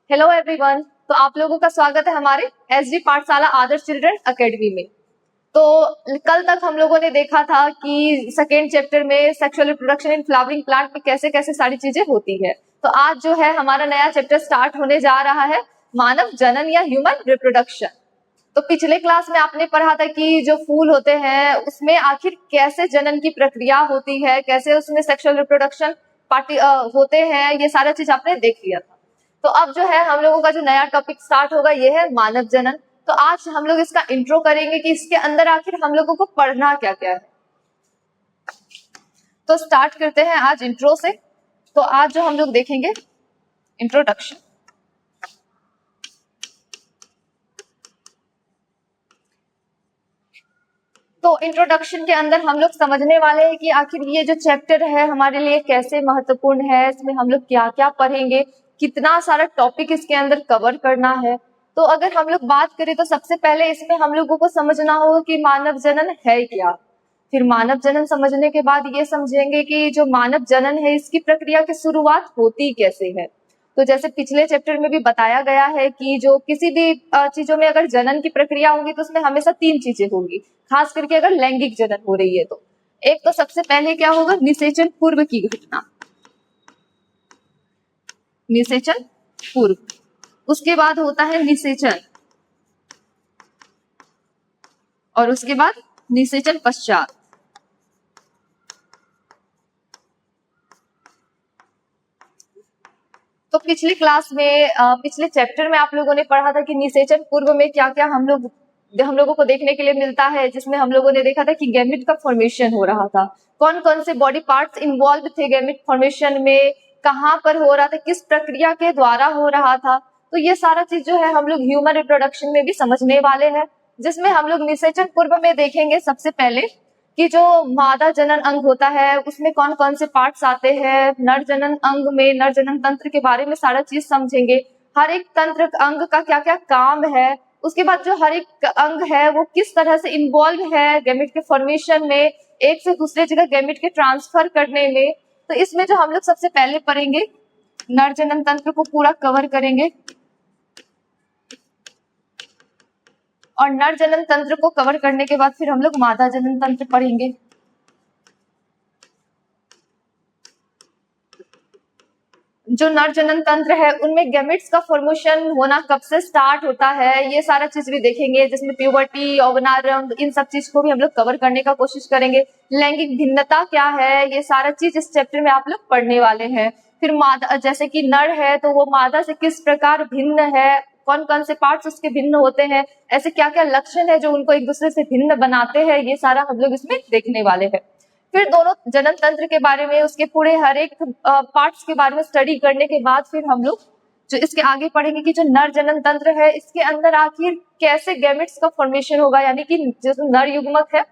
Hello everyone. तो आप लोगों का स्वागत है हमारे एसडी पाठशाला आदर्श चिल्ड्रन एकेडमी में। तो कल तक हम लोगों ने देखा था कि सेकेंड चैप्टर में sexual reproduction in flowering plant में कैसे कैसे सारी चीजें होती है। तो आज जो है हमारा नया चैप्टर स्टार्ट होने जा रहा है, मानव जनन या ह्यूमन रिप्रोडक्शन। तो पिछले क्लास में आपने पढ़ा था कि जो फूल होते हैं उसमें आखिर कैसे जनन की प्रक्रिया होती है, कैसे उसमें सेक्सुअल रिप्रोडक्शन होते हैं, ये सारा चीज आपने देख लिया था। तो अब जो है हम लोगों का जो नया टॉपिक स्टार्ट होगा ये है मानव जनन। तो आज हम लोग इसका इंट्रो करेंगे कि इसके अंदर आखिर हम लोगों को पढ़ना क्या क्या है। तो स्टार्ट करते हैं आज इंट्रो से। तो आज जो हम लोग देखेंगे इंट्रोडक्शन। तो इंट्रोडक्शन के अंदर हम लोग समझने वाले हैं कि आखिर ये जो चैप्टर है हमारे लिए कैसे महत्वपूर्ण है, इसमें हम लोग क्या क्या पढ़ेंगे, कितना सारा टॉपिक इसके अंदर कवर करना है। तो अगर हम लोग बात करें तो सबसे पहले इसमें हम लोगों को समझना होगा कि मानव जनन है क्या। फिर मानव जनन समझने के बाद ये समझेंगे कि जो मानव जनन है इसकी प्रक्रिया की शुरुआत होती कैसे है। तो जैसे पिछले चैप्टर में भी बताया गया है कि जो किसी भी चीजों में अगर जनन की प्रक्रिया होगी तो उसमें हमेशा 3 चीजें होंगी, खास करके अगर लैंगिक जनन हो रही है तो। एक तो सबसे पहले क्या होगा, निषेचन पूर्व की घटना, निषेचन पूर्व। उसके बाद होता है निषेचन, और उसके बाद निषेचन पश्चात। तो पिछली क्लास में पिछले चैप्टर में आप लोगों ने पढ़ा था कि निषेचन पूर्व में क्या क्या हम लोगों को देखने के लिए मिलता है, जिसमें हम लोगों ने देखा था कि गैमेट का फॉर्मेशन हो रहा था, कौन कौन से बॉडी पार्ट्स इन्वॉल्व थे गैमेट फॉर्मेशन में, कहाँ पर हो रहा था, किस प्रक्रिया के द्वारा हो रहा था। तो ये सारा चीज जो है हम लोग ह्यूमन रिप्रोडक्शन में भी समझने वाले हैं, जिसमें हम लोग निषेचन पूर्व में देखेंगे सबसे पहले कि जो मादा जनन अंग होता है उसमें कौन कौन से पार्ट्स आते हैं। नर जनन अंग में नर जनन तंत्र के बारे में सारा चीज समझेंगे, हर एक तंत्र अंग का क्या क्या काम है। उसके बाद जो हर एक अंग है वो किस तरह से इन्वॉल्व है गैमेट के फॉर्मेशन में, एक से दूसरे जगह गैमेट के ट्रांसफर करने में। तो इसमें जो हम लोग सबसे पहले पढ़ेंगे नर जनन तंत्र को पूरा कवर करेंगे, और नर जनन तंत्र को कवर करने के बाद फिर हम लोग मादा जनन तंत्र पढ़ेंगे। जो नर जनन तंत्र है उनमें गैमेट्स का फॉर्मेशन होना कब से स्टार्ट होता है, ये सारा चीज भी देखेंगे, जिसमें प्यूबर्टी, यौवनारंभ, इन सब चीज को भी हम लोग कवर करने का कोशिश करेंगे। लैंगिक भिन्नता क्या है, ये सारा चीज इस चैप्टर में आप लोग पढ़ने वाले हैं। फिर मादा, जैसे कि नर है तो वो मादा से किस प्रकार भिन्न है, कौन कौन से पार्ट्स उसके भिन्न होते हैं, ऐसे क्या क्या लक्षण है जो उनको एक दूसरे से भिन्न बनाते हैं, ये सारा हम लोग इसमें देखने वाले हैं। फिर दोनों जनन तंत्र के बारे में, उसके पूरे हर एक पार्ट्स के बारे में स्टडी करने के बाद फिर हम लोग जो इसके आगे पढ़ेंगे कि जो नर जनन तंत्र है इसके अंदर आखिर कैसे गैमेट्स का फॉर्मेशन होगा, यानी कि जो नर युग्मक है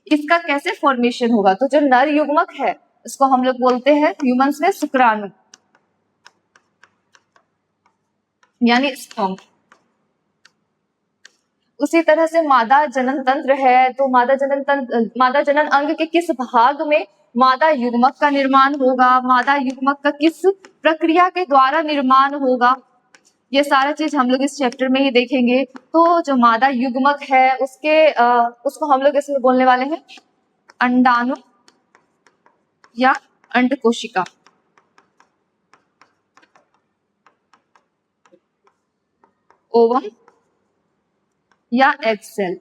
इसका कैसे फॉर्मेशन होगा। तो जो नर युग्मक है इसको हम लोग बोलते हैं ह्यूमंस में शुक्राणु, यानी स्पर्म। उसी तरह से मादा जनन तंत्र है, तो मादा जनन अंग के किस भाग में मादा युग्मक का निर्माण होगा, मादा युग्मक का किस प्रक्रिया के द्वारा निर्माण होगा, ये सारा चीज हम लोग इस चैप्टर में ही देखेंगे। तो जो मादा युग्मक है उसको हम लोग इसमें बोलने वाले हैं अंडाणु या अंडकोशिका, ओवम या एग सेल।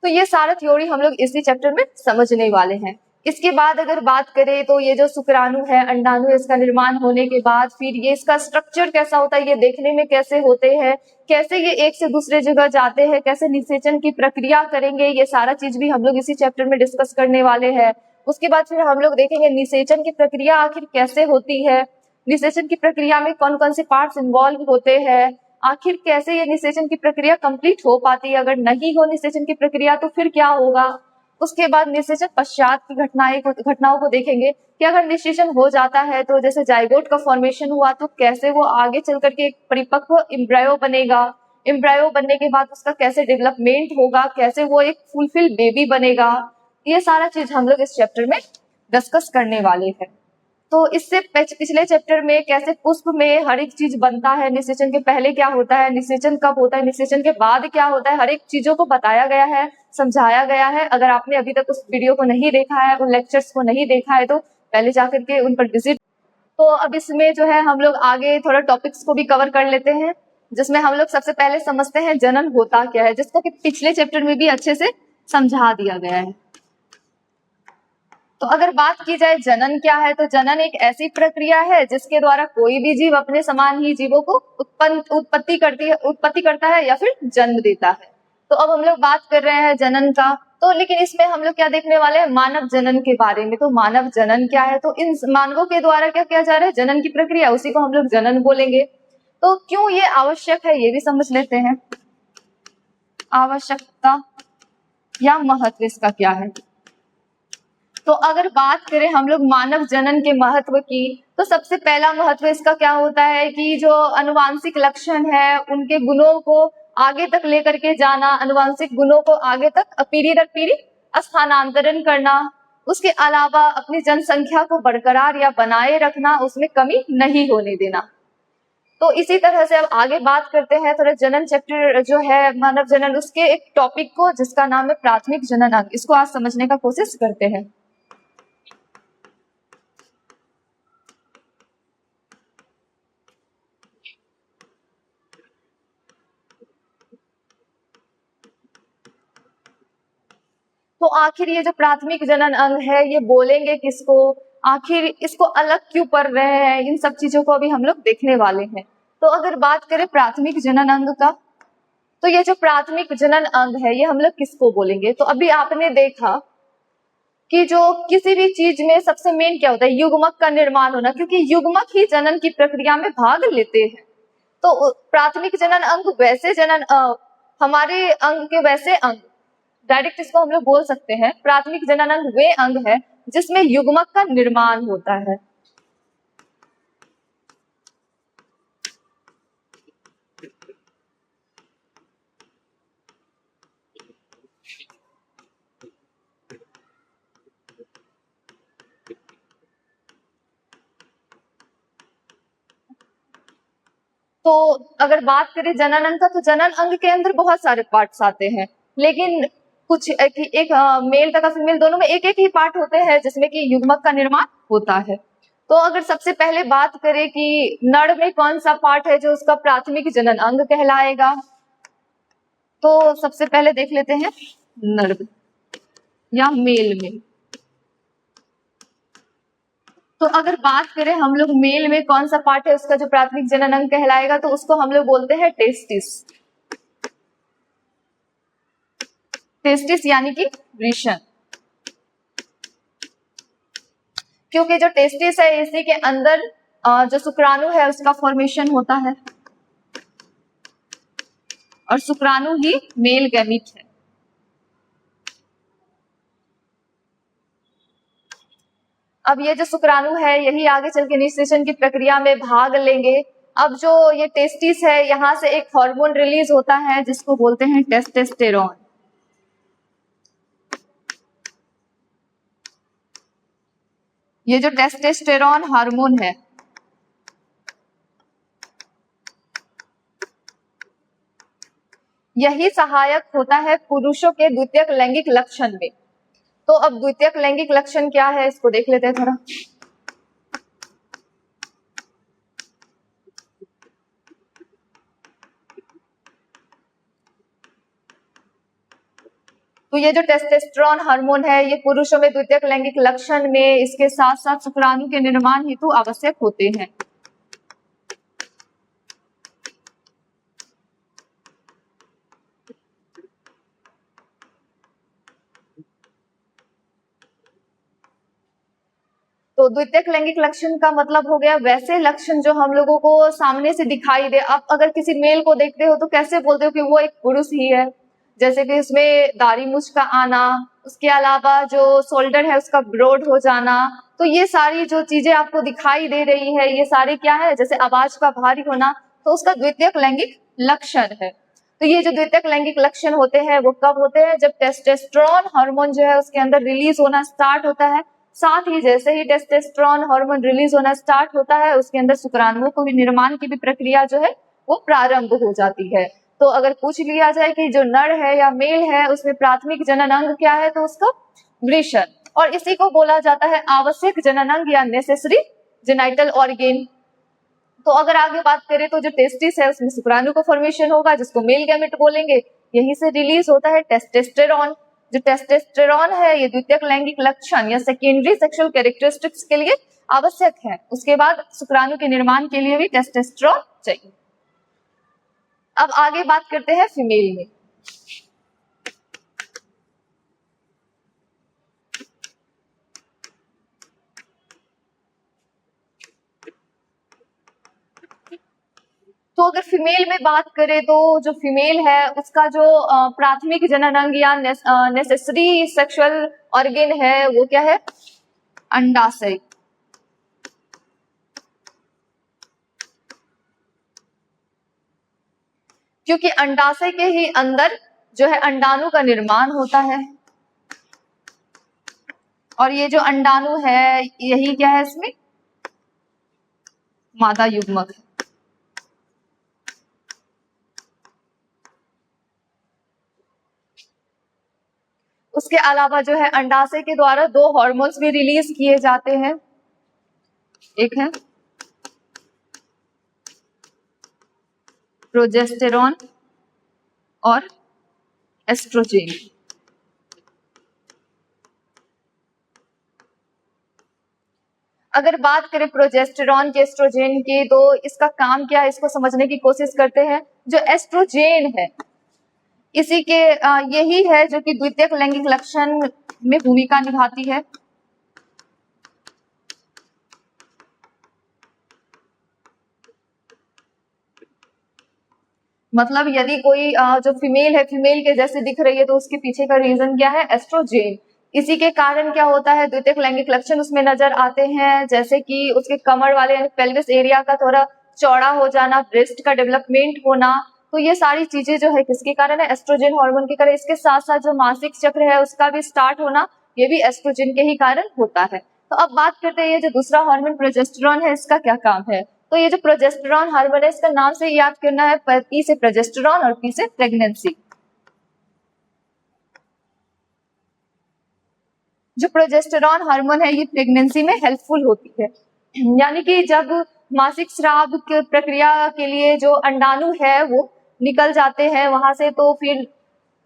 तो ये सारा थ्योरी हम लोग इसी चैप्टर में समझने वाले हैं। इसके बाद अगर बात करें तो ये जो शुक्राणु है, अंडाणु, इसका निर्माण होने के बाद फिर ये इसका स्ट्रक्चर कैसा होता है, ये देखने में कैसे होते हैं, कैसे ये एक से दूसरे जगह जाते हैं, कैसे निषेचन की प्रक्रिया करेंगे, ये सारा चीज भी हम लोग इसी चैप्टर में डिस्कस करने वाले हैं। उसके बाद फिर हम लोग देखेंगे निषेचन की प्रक्रिया आखिर कैसे होती है, निषेचन की प्रक्रिया में कौन कौन से पार्ट्स इन्वॉल्व होते हैं, आखिर कैसे ये निषेचन की प्रक्रिया कंप्लीट हो पाती है, अगर नहीं हो निषेचन की प्रक्रिया तो फिर क्या होगा। उसके बाद निषेचन पश्चात की घटनाओं को देखेंगे कि अगर निषेचन हो जाता है तो जैसे जाइगोट का फॉर्मेशन हुआ तो कैसे वो आगे चल करके एक परिपक्व एम्ब्रायो बनेगा, एम्ब्रायो बनने के बाद उसका कैसे डेवलपमेंट होगा, कैसे वो एक फुलफिल बेबी बनेगा, ये सारा चीज हम लोग इस चैप्टर में डिस्कस करने वाले हैं। तो इससे पिछले चैप्टर में कैसे पुष्प में हर एक चीज बनता है, निषेचन के पहले क्या होता है, निषेचन कब होता है, निषेचन के बाद क्या होता है, हर एक चीजों को बताया गया है, समझाया गया है। अगर आपने अभी तक उस वीडियो को नहीं देखा है, उन लेक्चर्स को नहीं देखा है, तो पहले जाकर के उन पर विजिट। तो अब इसमें जो है हम लोग आगे थोड़ा टॉपिक्स को भी कवर कर लेते हैं, जिसमें हम लोग सबसे पहले समझते हैं जनन होता क्या है, जिसको कि पिछले चैप्टर में भी अच्छे से समझा दिया गया है। तो अगर बात की जाए जनन क्या है, तो जनन एक ऐसी प्रक्रिया है जिसके द्वारा कोई भी जीव अपने समान ही जीवों को उत्पत्ति करता है या फिर जन्म देता है। तो अब हम लोग बात कर रहे हैं जनन का, तो लेकिन इसमें हम लोग क्या देखने वाले हैं, मानव जनन के बारे में। तो मानव जनन क्या है, तो इन मानवों के द्वारा क्या किया जा रहा है, जनन की प्रक्रिया, उसी को हम लोग जनन बोलेंगे। तो क्यों ये आवश्यक है ये भी समझ लेते हैं, आवश्यकता या महत्व इसका क्या है। तो अगर बात करें हम लोग मानव जनन के महत्व की, तो सबसे पहला महत्व इसका क्या होता है कि जो अनुवांशिक लक्षण है उनके गुणों को आगे तक लेकर के जाना, अनुवांशिक गुणों को आगे तक पीढ़ी दर पीढ़ी स्थानांतरण करना, उसके अलावा अपनी जनसंख्या को बरकरार या बनाए रखना, उसमें कमी नहीं होने देना। तो इसी तरह से अब आगे बात करते हैं थोड़ा जनन चैप्टर जो है मानव जनन, उसके एक टॉपिक को जिसका नाम है प्राथमिक जनन अंग, इसको आज समझने का कोशिश करते हैं। तो आखिर ये जो प्राथमिक जनन अंग है ये बोलेंगे किसको, आखिर इसको अलग क्यों पढ़ रहे हैं, इन सब चीजों को अभी हम लोग देखने वाले हैं। तो अगर बात करें प्राथमिक जनन अंग का, तो ये जो प्राथमिक जनन अंग है ये हम लोग किसको बोलेंगे। तो अभी आपने देखा कि जो किसी भी चीज में सबसे मेन क्या होता है, युग्मक का निर्माण होना, क्योंकि युग्मक ही जनन की प्रक्रिया में भाग लेते हैं। तो प्राथमिक जनन अंग वैसे जनन हमारे अंग के वैसे अंग, डायरेक्ट इसको हम लोग बोल सकते हैं प्राथमिक जनन अंग वे अंग है जिसमें युग्मक का निर्माण होता है। तो अगर बात करें जनन अंग का, तो जनन अंग के अंदर बहुत सारे पार्ट्स आते हैं, लेकिन कुछ एक मेल तथा फीमेल दोनों में एक एक ही पार्ट होते हैं जिसमें कि युग्मक का निर्माण होता है। तो अगर सबसे पहले बात करें कि नर में कौन सा पार्ट है जो उसका प्राथमिक जनन अंग कहलाएगा, तो सबसे पहले देख लेते हैं नर या मेल में। तो अगर बात करें हम लोग मेल में कौन सा पार्ट है उसका जो प्राथमिक जनन अंग कहलाएगा, तो उसको हम लोग बोलते हैं टेस्टिस। टेस्टिस यानी कि वृषण, क्योंकि जो टेस्टिस है इसी के अंदर जो शुक्राणु है उसका फॉर्मेशन होता है, और शुक्राणु ही मेल गैमीट है। अब ये जो शुक्राणु है यही आगे चल के निषेचन की प्रक्रिया में भाग लेंगे। अब जो ये टेस्टिस है यहाँ से एक हार्मोन रिलीज होता है जिसको बोलते हैं टेस्टोस्टेरोन। ये जो टेस्टोस्टेरोन हार्मोन है यही सहायक होता है पुरुषों के द्वितीयक लैंगिक लक्षण में। तो अब द्वितीयक लैंगिक लक्षण क्या है इसको देख लेते हैं थोड़ा। तो ये जो टेस्टोस्टेरोन हार्मोन है ये पुरुषों में द्वितीयक लैंगिक लक्षण में इसके साथ साथ शुक्राणु के निर्माण हेतु आवश्यक होते हैं। तो द्वितीयक लैंगिक लक्षण का मतलब हो गया वैसे लक्षण जो हम लोगों को सामने से दिखाई दे। आप अगर किसी मेल को देखते हो तो कैसे बोलते हो कि वो एक पुरुष ही है, जैसे कि उसमें दाढ़ी मूंछ का आना, उसके अलावा जो शोल्डर है उसका ब्रॉड हो जाना। तो ये सारी जो चीजें आपको दिखाई दे रही है ये सारी क्या है, जैसे आवाज का भारी होना, तो उसका द्वितीयक लैंगिक लक्षण है। तो ये जो द्वितीयक लैंगिक लक्षण होते हैं वो कब होते हैं? जब टेस्टोस्टेरोन हार्मोन जो है उसके अंदर रिलीज होना स्टार्ट होता है। साथ ही जैसे ही टेस्टोस्टेरोन हार्मोन रिलीज होना स्टार्ट होता है उसके अंदर शुक्राणुओं को भी निर्माण की भी प्रक्रिया जो है वो प्रारंभ हो जाती है। तो अगर पूछ लिया जाए कि जो नर है या मेल है उसमें प्राथमिक जनन अंग क्या है, तो उसका वृषण, और इसी को बोला जाता है आवश्यक जनन अंग या नेसेसरी जेनाइटल ऑर्गेन। तो अगर आगे बात करें तो जो टेस्टिस है उसमें शुक्राणु का फॉर्मेशन होगा जिसको मेल गैमेट बोलेंगे, यहीं से रिलीज होता है टेस्टोस्टेरोन। जो टेस्टोस्टेरोन है ये द्वितीयक लैंगिक लक्षण या सेकेंडरी सेक्सुअल कैरेक्टरिस्टिक्स के लिए आवश्यक है। उसके बाद शुक्राणु के निर्माण के लिए भी टेस्टोस्टेरोन चाहिए। अब आगे बात करते हैं फीमेल में। तो अगर फीमेल में बात करें तो जो फीमेल है उसका जो प्राथमिक जनन अंग या नेसेसरी सेक्सुअल ऑर्गेन है वो क्या है? अंडाशय। क्योंकि अंडाशय के ही अंदर जो है अंडाणु का निर्माण होता है, और ये जो अंडाणु है यही क्या है इसमें? मादा युग्मक है। उसके अलावा जो है अंडाशय के द्वारा दो हार्मोन्स भी रिलीज किए जाते हैं, एक है प्रोजेस्टेरॉन और एस्ट्रोजेन। अगर बात करें प्रोजेस्टेरॉन के एस्ट्रोजेन की तो इसका काम क्या है इसको समझने की कोशिश करते हैं। जो एस्ट्रोजेन है इसी के यही है जो कि द्वितीयक लैंगिक लक्षण में भूमिका निभाती है। मतलब यदि कोई जो फीमेल है फीमेल के जैसे दिख रही है तो उसके पीछे का रीजन क्या है? एस्ट्रोजेन। इसी के कारण क्या होता है द्वितीयक लैंगिक लक्षण उसमें नजर आते हैं, जैसे कि उसके कमर वाले पेल्विस एरिया का थोड़ा चौड़ा हो जाना, ब्रेस्ट का डेवलपमेंट होना, तो ये सारी चीजें जो है किसके कारण है? एस्ट्रोजन हार्मोन के कारण। इसके साथ साथ जो मासिक चक्र है उसका भी स्टार्ट होना ये भी एस्ट्रोजन के ही कारण होता है। तो अब बात करते हैं ये जो दूसरा हार्मोन प्रोजेस्टेरॉन है इसका क्या काम है। तो ये जो प्रोजेस्टेरॉन हार्मोन है इसका नाम से याद करना है, पी से प्रोजेस्टेरॉन और पी से प्रेगनेंसी। जो प्रोजेस्टेरॉन हार्मोन है ये प्रेगनेंसी में हेल्पफुल होती है, यानी कि जब मासिक स्राव की प्रक्रिया के लिए जो अंडाणु है वो निकल जाते हैं वहां से, तो फिर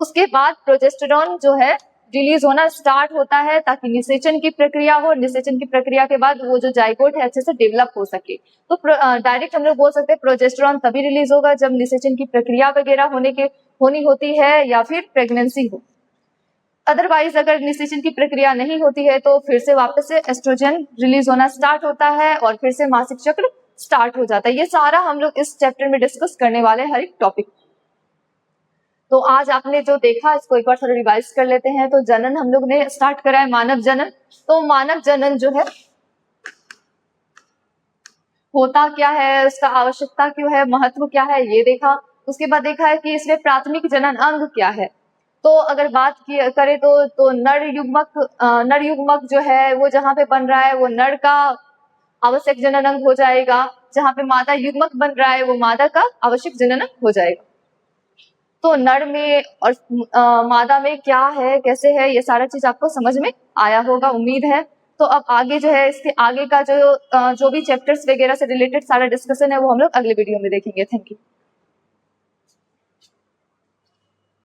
उसके बाद प्रोजेस्टेरॉन जो है रिलीज होना स्टार्ट होता है ताकि निषेचन की प्रक्रिया हो। निषेचन की प्रक्रिया के बाद वो जो जाइगोट है अच्छे से डेवलप हो सके। तो डायरेक्ट हम लोग बोल सकते हैं प्रोजेस्टेरॉन तभी रिलीज होगा जब निषेचन की प्रक्रिया वगैरह होनी होती है या फिर प्रेगनेंसी हो। अदरवाइज अगर निषेचन की प्रक्रिया नहीं होती है तो फिर से वापस से एस्ट्रोजन रिलीज होना स्टार्ट होता है और फिर से मासिक चक्र स्टार्ट हो जाता है। ये सारा हम लोग इस चैप्टर में डिस्कस करने वाले हैं हर एक टॉपिक। तो आज आपने जो देखा इसको एक बार थोड़ा रिवाइज कर लेते हैं। तो जनन हम लोग ने स्टार्ट करा है मानव जनन। तो मानव जनन जो है होता क्या है, उसका आवश्यकता क्यों है, महत्व क्या है, ये देखा। उसके बाद देखा है कि इसमें प्राथमिक जनन अंग क्या है। तो अगर बात करें तो नर युग्मक जो है वो जहाँ पे बन रहा है वो नर का आवश्यक जनन अंग हो जाएगा, जहाँ पे मादा युग्मक बन रहा है वो मादा का आवश्यक जनन अंग हो जाएगा। तो नर में और मादा में क्या है कैसे है ये सारा चीज आपको समझ में आया होगा उम्मीद है। तो अब आगे जो है इसके आगे का जो भी चैप्टर्स वगैरह से रिलेटेड सारा डिस्कशन है वो हम लोग अगले वीडियो में देखेंगे। Thank you.